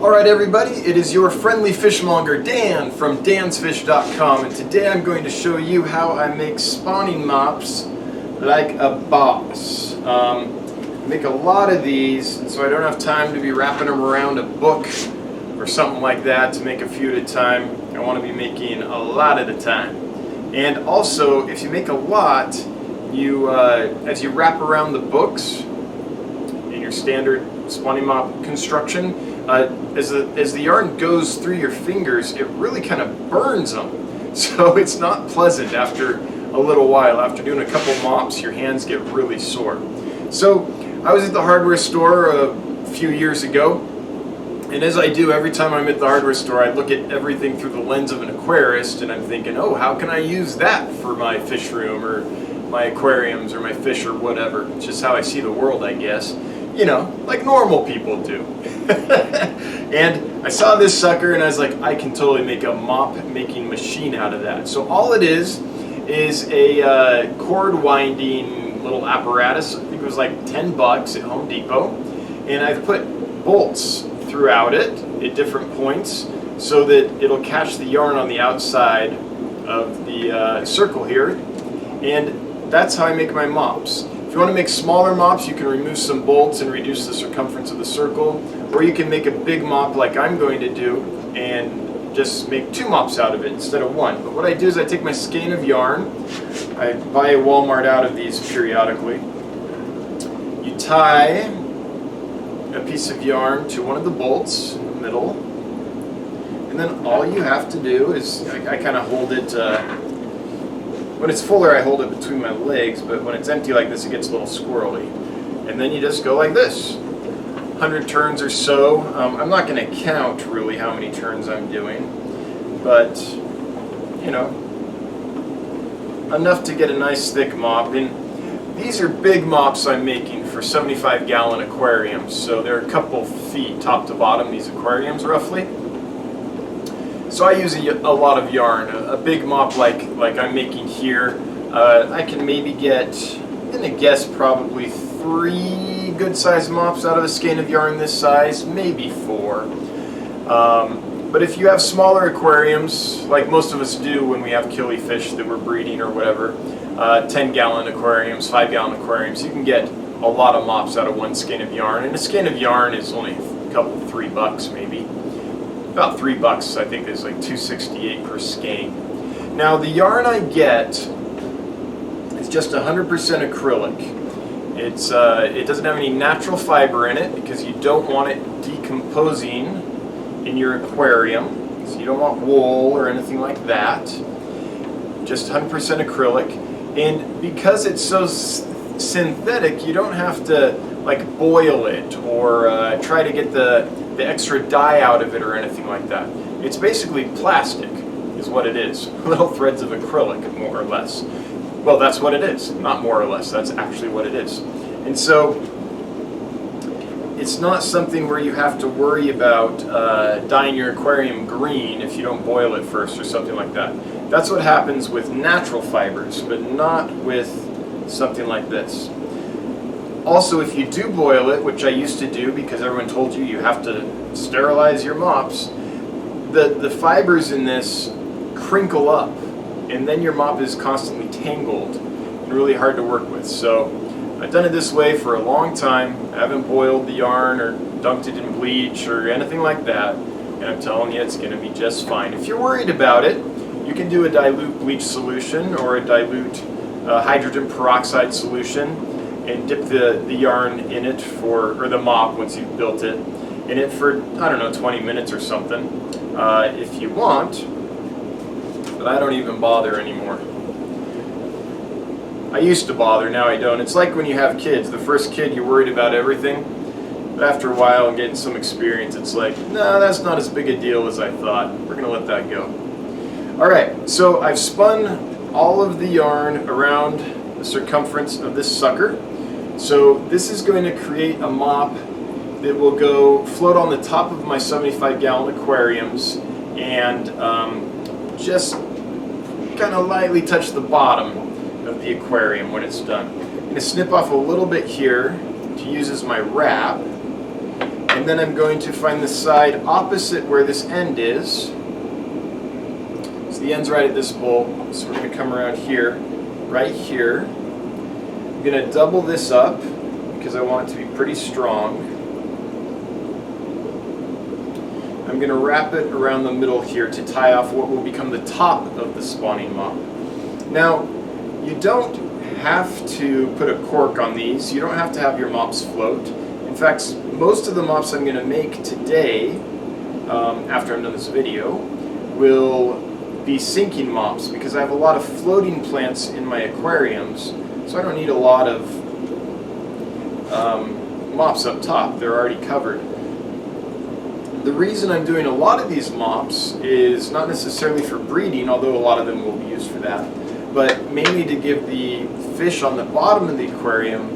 Alright everybody, it is your friendly fishmonger Dan from dansfish.com, and today I'm going to show you how I make spawning mops like a boss. I make a lot of these, and so I don't have time to be wrapping them around a book or something like that to make a few at a time. I want to be making a lot at a time. And also, if you make a lot, you as you wrap around the books in your standard spawning mop construction, as the yarn goes through your fingers, it really kind of burns them. So it's not pleasant after a little while. After doing a couple mops, your hands get really sore. So I was at the hardware store a few years ago, and as I do every time I'm at the hardware store, I look at everything through the lens of an aquarist, and I'm thinking, oh, how can I use that for my fish room or my aquariums or my fish or whatever. It's just how I see the world, I guess. You know, like normal people do. And I saw this sucker and I was like, I can totally make a mop making machine out of that. So all it is a cord winding little apparatus. I think it was like 10 bucks at Home Depot. And I've put bolts throughout it at different points so that it'll catch the yarn on the outside of the circle here. And that's how I make my mops. If you want to make smaller mops, you can remove some bolts and reduce the circumference of the circle, or you can make a big mop like I'm going to do and just make 2 mops out of it instead of 1. But what I do is I take my skein of yarn, I buy a Walmart out of these periodically, you tie a piece of yarn to one of the bolts in the middle, and then all you have to do is, I kind of hold it, when it's fuller I hold it between my legs, but when it's empty like this it gets a little squirrely. And then you just go like this. 100 turns or so. I'm not going to count really how many turns I'm doing, but you know, enough to get a nice thick mop. And these are big mops I'm making for 75-gallon aquariums, so they're a couple feet top to bottom, these aquariums roughly. So I use a lot of yarn. A big mop like I'm making here, I can maybe get, I'm going to guess probably 3 good-sized mops out of a skein of yarn this size, maybe 4. But if you have smaller aquariums, like most of us do when we have killifish that we're breeding or whatever, 10-gallon aquariums, 5-gallon aquariums, you can get a lot of mops out of 1 skein of yarn. And a skein of yarn is only a couple, $3 maybe. About $3, I think, is like $2.68 per skein. Now the yarn I get is just 100% acrylic. It doesn't have any natural fiber in it because you don't want it decomposing in your aquarium. So you don't want wool or anything like that. Just 100% acrylic. And because it's so synthetic, you don't have to like boil it or try to get the extra dye out of it or anything like that. It's basically plastic is what it is. Little threads of acrylic, more or less. Well, that's what it is. Not more or less. That's actually what it is. And so it's not something where you have to worry about dyeing your aquarium green if you don't boil it first or something like that. That's what happens with natural fibers, but not with something like this. Also, if you do boil it, which I used to do because everyone told you have to sterilize your mops, the fibers in this crinkle up, and then your mop is constantly tangled and really hard to work with. So I've done it this way for a long time. I haven't boiled the yarn or dunked it in bleach or anything like that, and I'm telling you it's going to be just fine. If you're worried about it, you can do a dilute bleach solution or a dilute hydrogen peroxide solution and dip the yarn in it or the mop once you've built it, in it for, I don't know, 20 minutes or something, if you want, but I don't even bother anymore. I used to bother, now I don't. It's like when you have kids. The first kid, you're worried about everything, but after a while and getting some experience, it's like, nah, that's not as big a deal as I thought. We're going to let that go. Alright, so I've spun all of the yarn around the circumference of this sucker. So this is going to create a mop that will go float on the top of my 75-gallon aquariums and just kind of lightly touch the bottom of the aquarium when it's done. I'm going to snip off a little bit here to use as my wrap, And then I'm going to find the side opposite where this end is. So the end's right at this bowl, so we're going to come around here, right here. I'm going to double this up because I want it to be pretty strong. I'm going to wrap it around the middle here to tie off what will become the top of the spawning mop. Now, you don't have to put a cork on these. You don't have to have your mops float. In fact, most of the mops I'm going to make today, after I'm done this video, will be sinking mops because I have a lot of floating plants in my aquariums, so I don't need a lot of mops up top. They're already covered. The reason I'm doing a lot of these mops is not necessarily for breeding, although a lot of them will be used for that, but mainly to give the fish on the bottom of the aquarium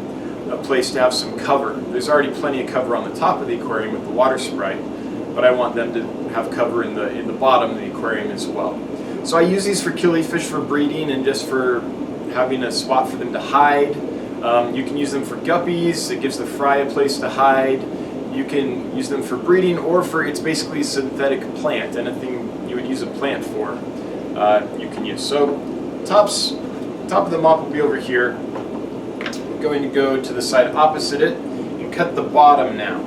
a place to have some cover. There's already plenty of cover on the top of the aquarium with the water sprite, but I want them to have cover in the bottom of the aquarium as well. So I use these for killifish for breeding and just for having a spot for them to hide. You can use them for guppies. It gives the fry a place to hide. You can use them for breeding, or for, it's basically a synthetic plant. Anything you would use a plant for, you can use. So top of the mop will be over here. I'm going to go to the side opposite it and cut the bottom now.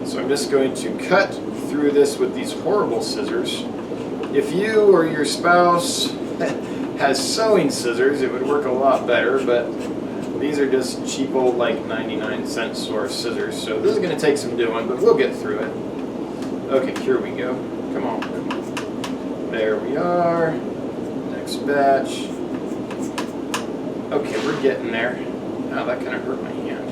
So I'm just going to cut through this with these horrible scissors. If you or your spouse has sewing scissors, it would work a lot better, but these are just cheap old, like 99-cent store scissors, so this is going to take some doing, but we'll get through it. Okay, here we go. Come on. There we are. Next batch. Okay, we're getting there. Oh, that kind of hurt my hand.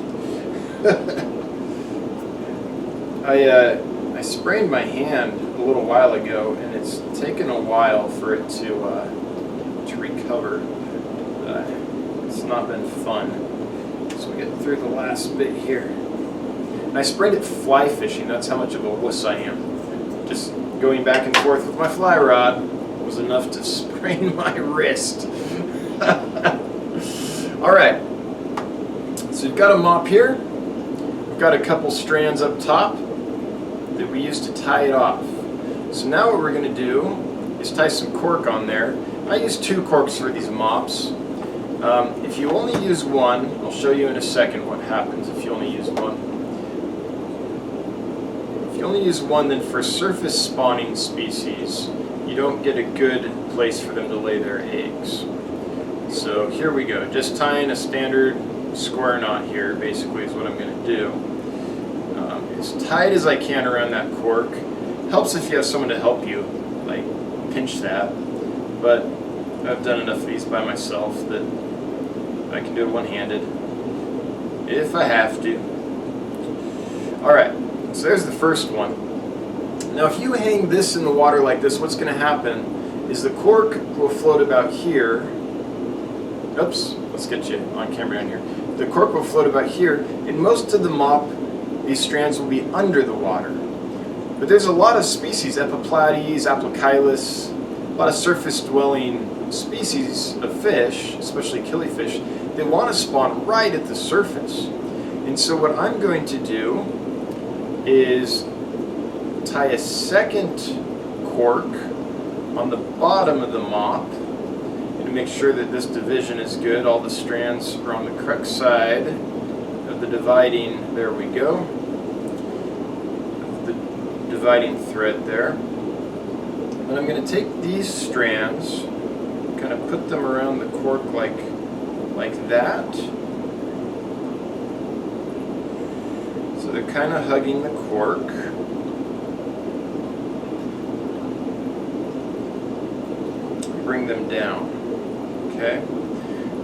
I sprained my hand a little while ago, and it's taken a while for it to recover. It's not been fun. So we get through the last bit here. And I sprained it fly fishing. That's how much of a wuss I am. Just going back and forth with my fly rod was enough to sprain my wrist. Alright. So we've got a mop here. We've got a couple strands up top that we use to tie it off. So now what we're going to do is tie some cork on there. I use 2 corks for these mops. If you only use one, I'll show you in a second what happens if you only use one. If you only use one, then for surface spawning species, you don't get a good place for them to lay their eggs. So here we go, just tying a standard square knot here, basically is what I'm going to do. As tight as I can around that cork. Helps if you have someone to help you, like pinch that, but I've done enough of these by myself that I can do it one-handed if I have to. Alright, so there's the first one. Now if you hang this in the water like this, what's going to happen is the cork will float about here. Oops, let's get you on camera down here. The cork will float about here, and most of the mop, these strands will be under the water. But there's a lot of species, Epiplades, Aplochilus, a lot of surface-dwelling species of fish, especially killifish, they want to spawn right at the surface. And so what I'm going to do is tie a second cork on the bottom of the mop and make sure that this division is good. All the strands are on the correct side of the dividing, there we go, the dividing thread there. And I'm going to take these strands, kind of put them around the cork like that. So they're kind of hugging the cork. Bring them down. Okay.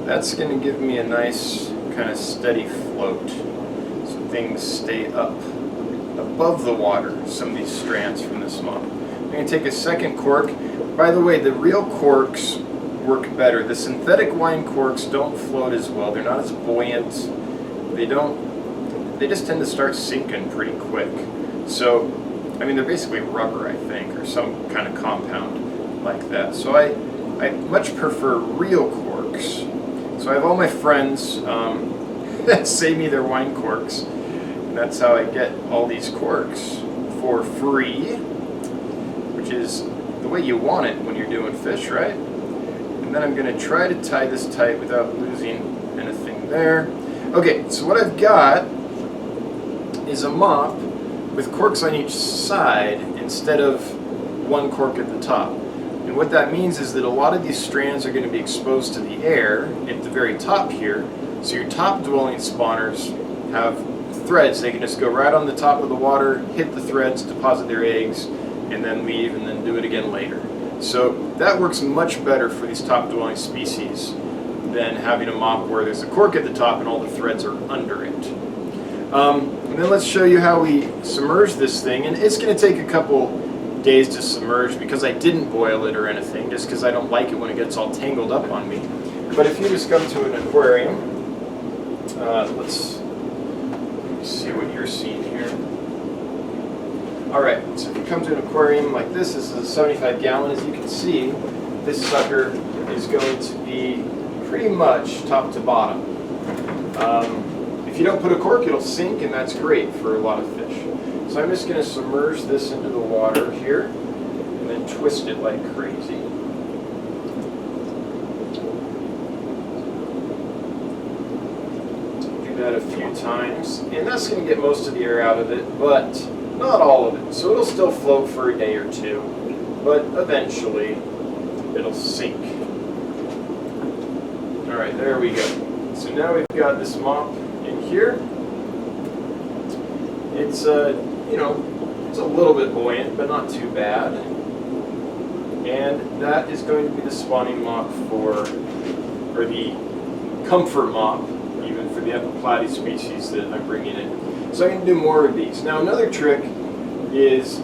That's going to give me a nice kind of steady float. So things stay up above the water, some of these strands from this mop. I'm going to take a second cork. By the way, the real corks work better. The synthetic wine corks don't float as well. They're not as buoyant. They just tend to start sinking pretty quick. So, I mean, they're basically rubber, I think, or some kind of compound like that. So I much prefer real corks. So I have all my friends that save me their wine corks. And that's how I get all these corks for free, which is the way you want it when you're doing fish, right? And then I'm going to try to tie this tight without losing anything there. Okay, so what I've got is a mop with corks on each side instead of one cork at the top. And what that means is that a lot of these strands are going to be exposed to the air at the very top here. So your top dwelling spawners have threads. They can just go right on the top of the water, hit the threads, deposit their eggs, and then leave and then do it again later. So that works much better for these top dwelling species than having a mop where there's a cork at the top and all the threads are under it. And then let's show you how we submerge this thing. And it's going to take a couple days to submerge because I didn't boil it or anything, just because I don't like it when it gets all tangled up on me. But if you just come to an aquarium, let's see what you're seeing here. Alright, so if you come to an aquarium like this is a 75 gallon. As you can see, this sucker is going to be pretty much top to bottom. If you don't put a cork, it'll sink, and that's great for a lot of fish. So I'm just going to submerge this into the water here and then twist it like crazy. Do that a few times, and that's going to get most of the air out of it, but not all of it. So it'll still float for a day or two, but eventually it'll sink. Alright, there we go. So now we've got this mop in here. It's it's a little bit buoyant, but not too bad. And that is going to be the spawning mop or the comfort mop, even for the Epiplati species that I'm bringing in. So I'm going to do more of these. Now another trick is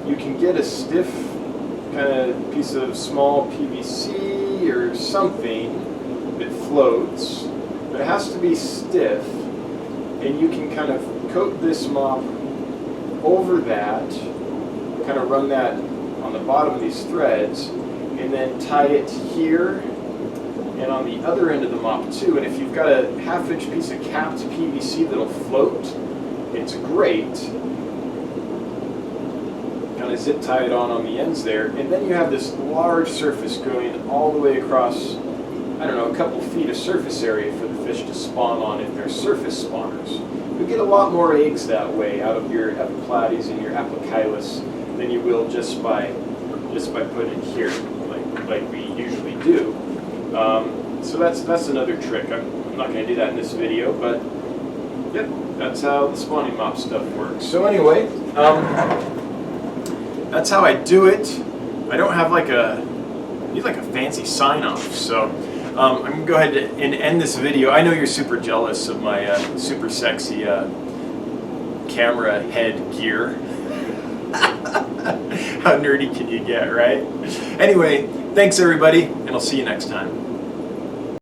you can get a stiff kind of piece of small PVC or something that floats, but it has to be stiff, and you can kind of coat this mop over that, kind of run that on the bottom of these threads, and then tie it here and on the other end of the mop too. And if you've got a half-inch piece of capped PVC that'll float, it's great. Kind of zip tie it on the ends there, and then you have this large surface going all the way across, I don't know, a couple feet of surface area for the fish to spawn on if they're surface spawners. You get a lot more eggs that way out of your Epiplates and your Apicylus than you will just by putting it here, like we usually do. So that's another trick. I'm not going to do that in this video, but yep, that's how the spawning mop stuff works. So anyway, that's how I do it. I don't have need like a fancy sign-off, so I'm going to go ahead and end this video. I know you're super jealous of my super sexy camera head gear. How nerdy can you get, right? Anyway, thanks everybody, and I'll see you next time.